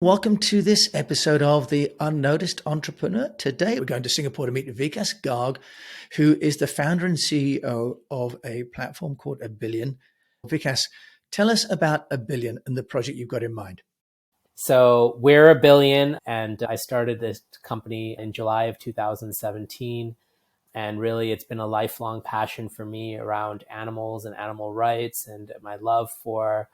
Welcome to this episode of the UnNoticed Entrepreneur. Today we're going to Singapore to meet Vikas Garg, who is the founder and CEO of a platform called Abillion. Vikas, tell us about Abillion and the project you've got in mind. So we're Abillion, and I started this company in July of 2017. And really, it's been a lifelong passion for me around animals and animal rights and my love for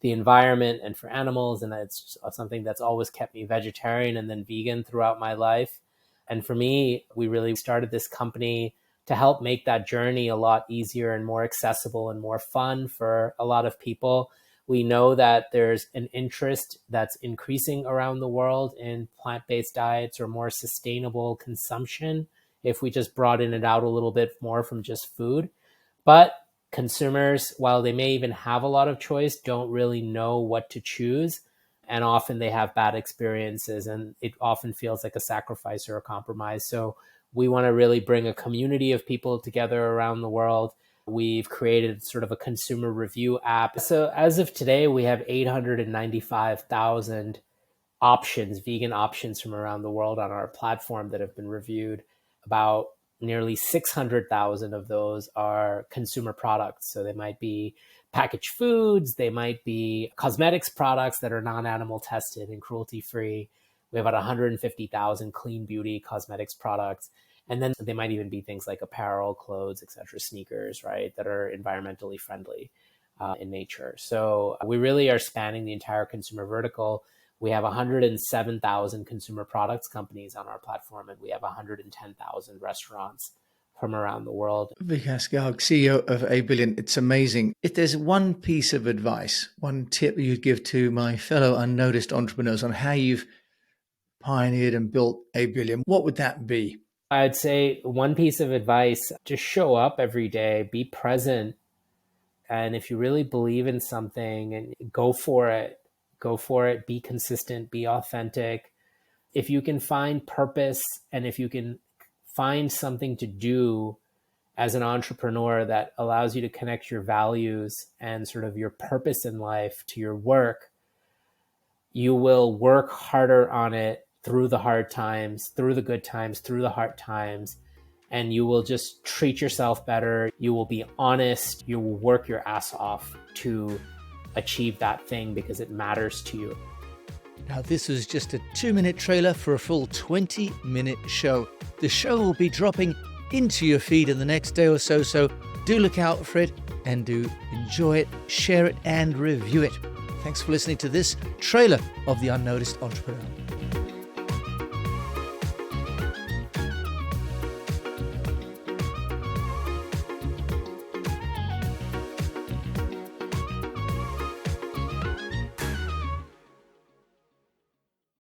the environment and for animals. And it's something that's always kept me vegetarian and then vegan throughout my life. And for me, we really started this company to help make that journey a lot easier and more accessible and more fun for a lot of people. We know that there's an interest that's increasing around the world in plant-based diets or more sustainable consumption if we just broaden it out a little bit more from just food. But consumers, while they may even have a lot of choice, don't really know what to choose. And often they have bad experiences, and it often feels like a sacrifice or a compromise. So we want to really bring a community of people together around the world. We've created sort of a consumer review app. So as of today, we have 895,000 options, vegan options from around the world on our platform that have been reviewed. About nearly 600,000 of those are consumer products. So they might be packaged foods, they might be cosmetics products that are non-animal tested and cruelty-free. We have about 150,000 clean beauty cosmetics products. And then they might even be things like apparel, clothes, etc., sneakers, right, that are environmentally friendly in nature. So we really are spanning the entire consumer vertical. We have 107,000 consumer products companies on our platform, and we have 110,000 restaurants from around the world. Vikas Garg, CEO of Abillion. It's amazing. If there's one piece of advice, one tip you'd give to my fellow unnoticed entrepreneurs on how you've pioneered and built Abillion, what would that be? I'd say one piece of advice, just show up every day, be present. And if you really believe in something, and go for it, be consistent, be authentic. If you can find purpose and if you can find something to do as an entrepreneur that allows you to connect your values and sort of your purpose in life to your work, you will work harder on it through the hard times, through the good times, through the hard times, and you will just treat yourself better. You will be honest. You will work your ass off to achieve that thing because it matters to you. Now, this was just a 2-minute trailer for a full 20-minute show. The show will be dropping into your feed in the next day or so, so do look out for it and do enjoy it, share it, and review it. Thanks for listening to this trailer of the UnNoticed Entrepreneur.